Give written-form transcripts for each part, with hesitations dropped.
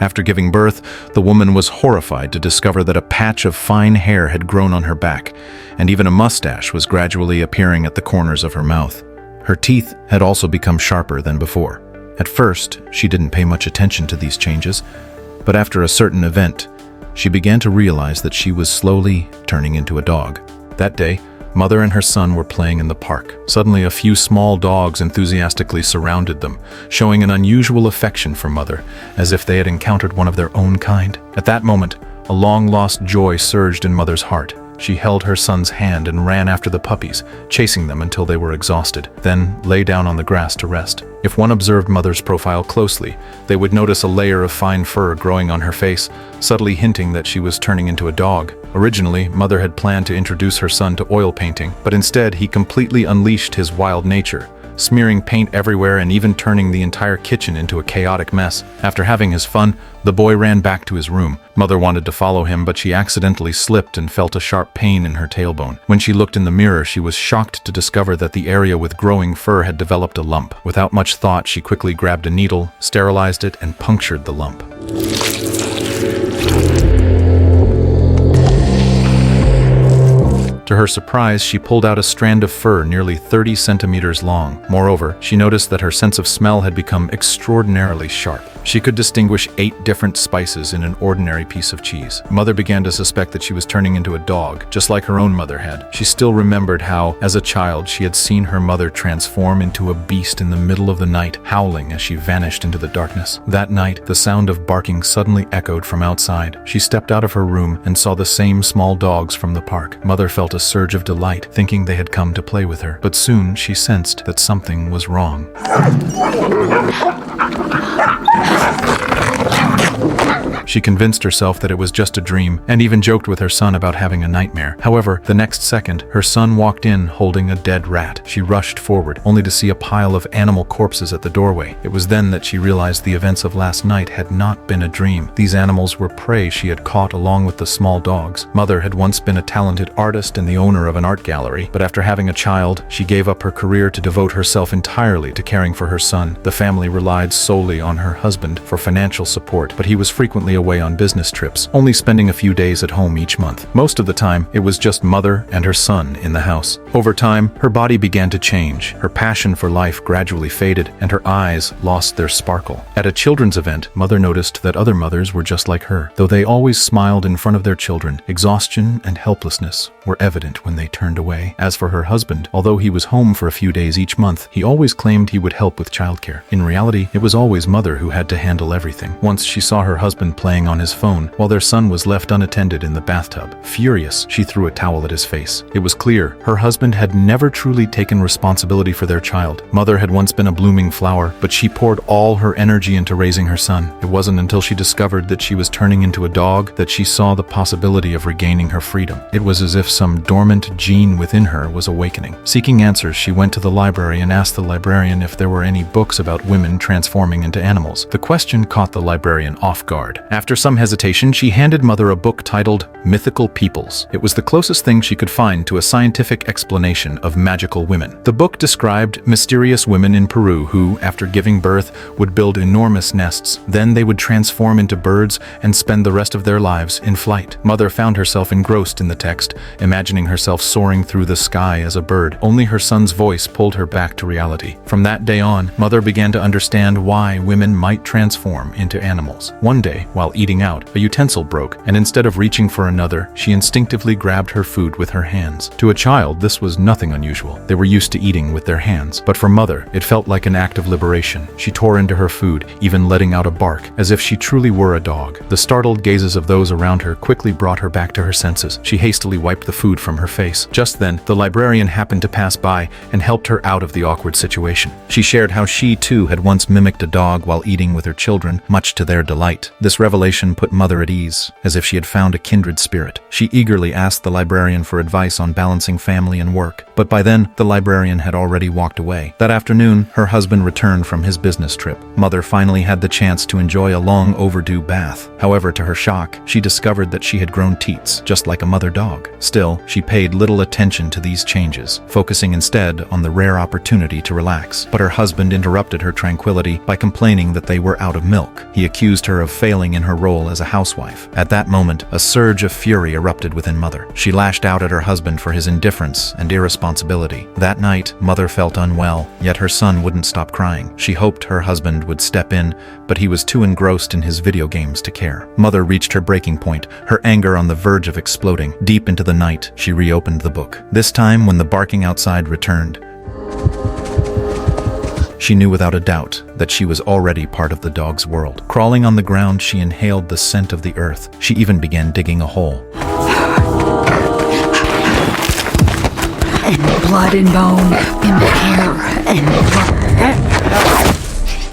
After giving birth, the woman was horrified to discover that a patch of fine hair had grown on her back, and even a mustache was gradually appearing at the corners of her mouth. Her teeth had also become sharper than before. At first, she didn't pay much attention to these changes, but after a certain event, she began to realize that she was slowly turning into a dog. That day, Mother and her son were playing in the park. Suddenly, a few small dogs enthusiastically surrounded them, showing an unusual affection for Mother, as if they had encountered one of their own kind. At that moment, a long-lost joy surged in Mother's heart. She held her son's hand and ran after the puppies, chasing them until they were exhausted, then lay down on the grass to rest. If one observed Mother's profile closely, they would notice a layer of fine fur growing on her face, subtly hinting that she was turning into a dog. Originally, Mother had planned to introduce her son to oil painting, but instead he completely unleashed his wild nature, smearing paint everywhere and even turning the entire kitchen into a chaotic mess. After having his fun, the boy ran back to his room. Mother wanted to follow him, but she accidentally slipped and felt a sharp pain in her tailbone. When she looked in the mirror, she was shocked to discover that the area with growing fur had developed a lump. Without much thought, she quickly grabbed a needle, sterilized it, and punctured the lump. To her surprise, she pulled out a strand of fur nearly 30 centimeters long. Moreover, she noticed that her sense of smell had become extraordinarily sharp. She could distinguish 8 different spices in an ordinary piece of cheese. Mother began to suspect that she was turning into a dog, just like her own mother had. She still remembered how, as a child, she had seen her mother transform into a beast in the middle of the night, howling as she vanished into the darkness. That night, the sound of barking suddenly echoed from outside. She stepped out of her room and saw the same small dogs from the park. Mother felt a surge of delight, thinking they had come to play with her. But soon she sensed that something was wrong. She convinced herself that it was just a dream, and even joked with her son about having a nightmare. However, the next second, her son walked in holding a dead rat. She rushed forward, only to see a pile of animal corpses at the doorway. It was then that she realized the events of last night had not been a dream. These animals were prey she had caught along with the small dogs. Mother had once been a talented artist and the owner of an art gallery, but after having a child, she gave up her career to devote herself entirely to caring for her son. The family relied solely on her husband for financial support, but he was frequently away on business trips, only spending a few days at home each month. Most of the time, it was just Mother and her son in the house. Over time, her body began to change. Her passion for life gradually faded, and her eyes lost their sparkle. At a children's event, Mother noticed that other mothers were just like her. Though they always smiled in front of their children, exhaustion and helplessness were evident when they turned away. As for her husband, although he was home for a few days each month, he always claimed he would help with childcare. In reality, it was always Mother who had to handle everything. Once she saw her husband playing on his phone while their son was left unattended in the bathtub. Furious, she threw a towel at his face. It was clear her husband had never truly taken responsibility for their child. Mother had once been a blooming flower, but she poured all her energy into raising her son. It wasn't until she discovered that she was turning into a dog that she saw the possibility of regaining her freedom. It was as if some dormant gene within her was awakening. Seeking answers, she went to the library and asked the librarian if there were any books about women transforming into animals. The question caught the librarian off guard. After some hesitation, she handed Mother a book titled Mythical Peoples. It was the closest thing she could find to a scientific explanation of magical women. The book described mysterious women in Peru who, after giving birth, would build enormous nests. Then they would transform into birds and spend the rest of their lives in flight. Mother found herself engrossed in the text, imagining herself soaring through the sky as a bird. Only her son's voice pulled her back to reality. From that day on, Mother began to understand why women might transform into animals. One day, while eating out, a utensil broke, and instead of reaching for another, she instinctively grabbed her food with her hands. To a child, this was nothing unusual. They were used to eating with their hands. But for Mother, it felt like an act of liberation. She tore into her food, even letting out a bark, as if she truly were a dog. The startled gazes of those around her quickly brought her back to her senses. She hastily wiped the food from her face. Just then, the librarian happened to pass by and helped her out of the awkward situation. She shared how she, too, had once mimicked a dog while eating with her children, much to their delight. This revelation revelation put Mother at ease, as if she had found a kindred spirit. She eagerly asked the librarian for advice on balancing family and work, but by then, the librarian had already walked away. That afternoon, her husband returned from his business trip. Mother finally had the chance to enjoy a long overdue bath. However, to her shock, she discovered that she had grown teats, just like a mother dog. Still, she paid little attention to these changes, focusing instead on the rare opportunity to relax. But her husband interrupted her tranquility by complaining that they were out of milk. He accused her of failing in her role as a housewife. At that moment, a surge of fury erupted within Mother. She lashed out at her husband for his indifference and irresponsibility. That night, Mother felt unwell, yet her son wouldn't stop crying. She hoped her husband would step in, but he was too engrossed in his video games to care. Mother reached her breaking point, her anger on the verge of exploding. Deep into the night, she reopened the book. This time, when the barking outside returned, she knew without a doubt that she was already part of the dog's world. Crawling on the ground, she inhaled the scent of the earth. She even began digging a hole. And blood and bone and hair and...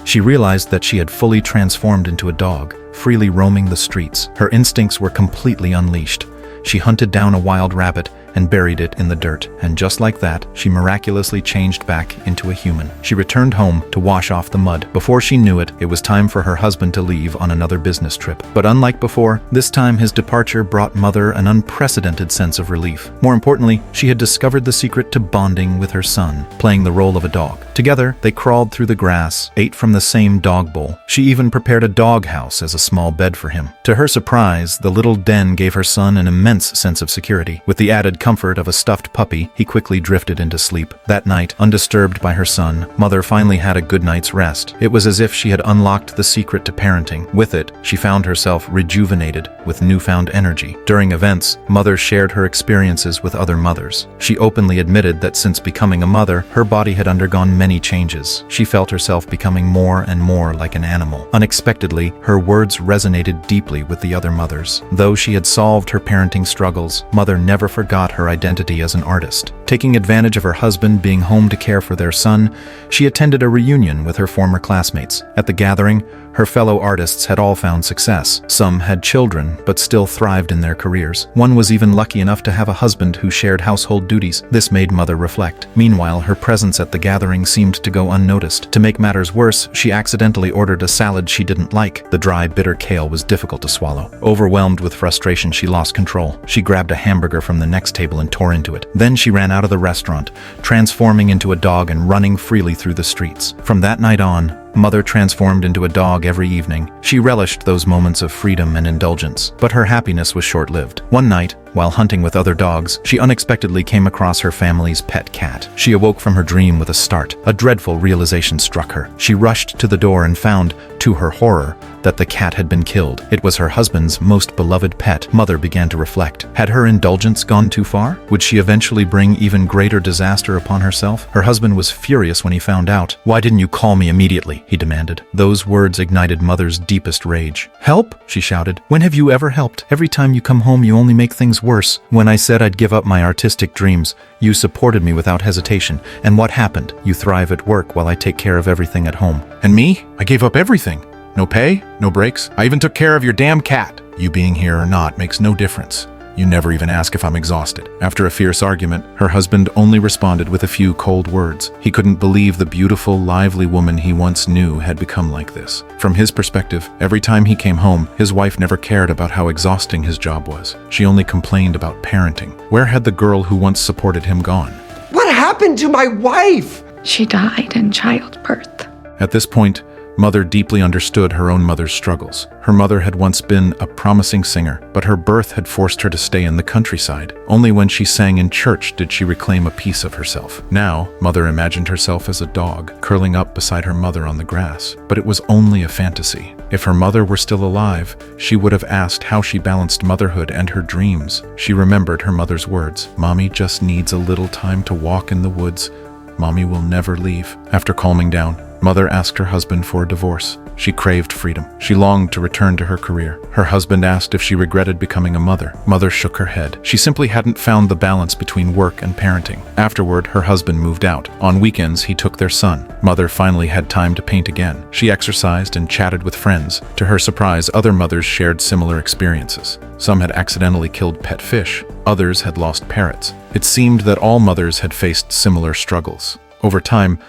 She realized that she had fully transformed into a dog, freely roaming the streets. Her instincts were completely unleashed. She hunted down a wild rabbit and buried it in the dirt, and just like that, she miraculously changed back into a human. She returned home to wash off the mud. Before she knew it, it was time for her husband to leave on another business trip. But unlike before, this time his departure brought Mother an unprecedented sense of relief. More importantly, she had discovered the secret to bonding with her son, playing the role of a dog. Together, they crawled through the grass, ate from the same dog bowl. She even prepared a dog house as a small bed for him. To her surprise, the little den gave her son an immense sense of security. With the added comfort of a stuffed puppy, he quickly drifted into sleep. That night, undisturbed by her son, Mother finally had a good night's rest. It was as if she had unlocked the secret to parenting. With it, she found herself rejuvenated with newfound energy. During events, Mother shared her experiences with other mothers. She openly admitted that since becoming a mother, her body had undergone many changes. She felt herself becoming more and more like an animal. Unexpectedly, her words resonated deeply with the other mothers. Though she had solved her parenting struggles, Mother never forgot her identity as an artist. Taking advantage of her husband being home to care for their son, she attended a reunion with her former classmates. At the gathering, her fellow artists had all found success. Some had children, but still thrived in their careers. One was even lucky enough to have a husband who shared household duties. This made Mother reflect. Meanwhile, her presence at the gathering seemed to go unnoticed. To make matters worse, she accidentally ordered a salad she didn't like. The dry, bitter kale was difficult to swallow. Overwhelmed with frustration, she lost control. She grabbed a hamburger from the next table and tore into it. Then she ran out of the restaurant, transforming into a dog and running freely through the streets. From that night on, Mother transformed into a dog every evening. She relished those moments of freedom and indulgence, but her happiness was short-lived. One night, while hunting with other dogs, she unexpectedly came across her family's pet cat. She awoke from her dream with a start. A dreadful realization struck her. She rushed to the door and found, to her horror, that the cat had been killed. It was her husband's most beloved pet. Mother began to reflect. Had her indulgence gone too far? Would she eventually bring even greater disaster upon herself? Her husband was furious when he found out. "Why didn't you call me immediately?" he demanded. Those words ignited Mother's deepest rage. "Help?" she shouted. "When have you ever helped? Every time you come home, you only make things worse. When I said I'd give up my artistic dreams, you supported me without hesitation. And what happened? You thrive at work while I take care of everything at home." "And me? I gave up everything. No pay, no breaks. I even took care of your damn cat. You being here or not makes no difference. You never even ask if I'm exhausted." After a fierce argument, her husband only responded with a few cold words. He couldn't believe the beautiful, lively woman he once knew had become like this. From his perspective, every time he came home, his wife never cared about how exhausting his job was. She only complained about parenting. Where had the girl who once supported him gone? What happened to my wife? She died in childbirth. At this point, Mother deeply understood her own mother's struggles. Her mother had once been a promising singer, but her birth had forced her to stay in the countryside. Only when she sang in church did she reclaim a piece of herself. Now, Mother imagined herself as a dog, curling up beside her mother on the grass. But it was only a fantasy. If her mother were still alive, she would have asked how she balanced motherhood and her dreams. She remembered her mother's words. "Mommy just needs a little time to walk in the woods. Mommy will never leave. After calming down, Mother asked her husband for a divorce. She craved freedom. She longed to return to her career. Her husband asked if she regretted becoming a mother. Mother shook her head. She simply hadn't found the balance between work and parenting. Afterward, her husband moved out. On weekends, he took their son. Mother finally had time to paint again. She exercised and chatted with friends. To her surprise, other mothers shared similar experiences. Some had accidentally killed pet fish. Others had lost parrots. It seemed that all mothers had faced similar struggles. Over time,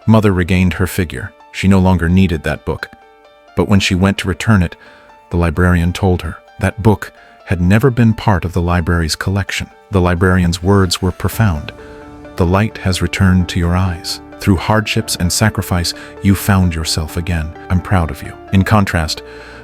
Mother regained her figure. She no longer needed that book. But when she went to return it, the librarian told her that book had never been part of the library's collection. The librarian's words were profound. The light has returned to your eyes. Through hardships and sacrifice, you found yourself again. I'm proud of you. In contrast,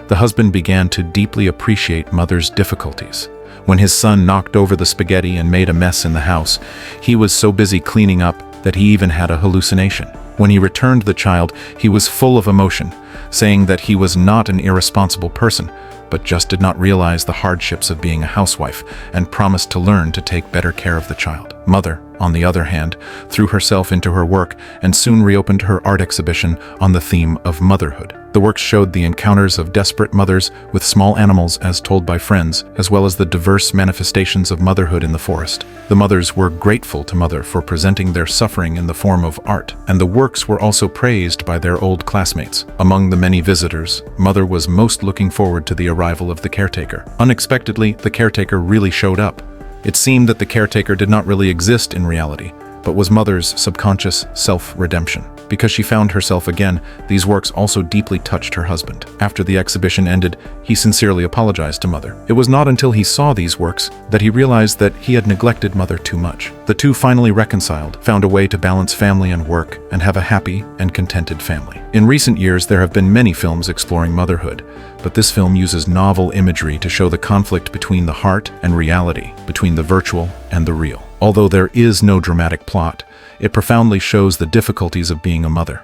the husband began to deeply appreciate Mother's difficulties. When his son knocked over the spaghetti and made a mess in the house, he was so busy cleaning up that he even had a hallucination. When he returned the child, he was full of emotion, saying that he was not an irresponsible person, but just did not realize the hardships of being a housewife and promised to learn to take better care of the child. Mother, on the other hand, threw herself into her work and soon reopened her art exhibition on the theme of motherhood. The works showed the encounters of desperate mothers with small animals as told by friends, as well as the diverse manifestations of motherhood in the forest. The mothers were grateful to Mother for presenting their suffering in the form of art, and the works were also praised by their old classmates. Among the many visitors, Mother was most looking forward to the arrival of the caretaker. Unexpectedly, the caretaker really showed up. It seemed that the caretaker did not really exist in reality, but was Mother's subconscious self-redemption. Because she found herself again, these works also deeply touched her husband. After the exhibition ended, he sincerely apologized to Mother. It was not until he saw these works that he realized that he had neglected Mother too much. The two finally reconciled, found a way to balance family and work, and have a happy and contented family. In recent years, there have been many films exploring motherhood, but this film uses novel imagery to show the conflict between the heart and reality, between the virtual and the real. Although there is no dramatic plot, it profoundly shows the difficulties of being a mother.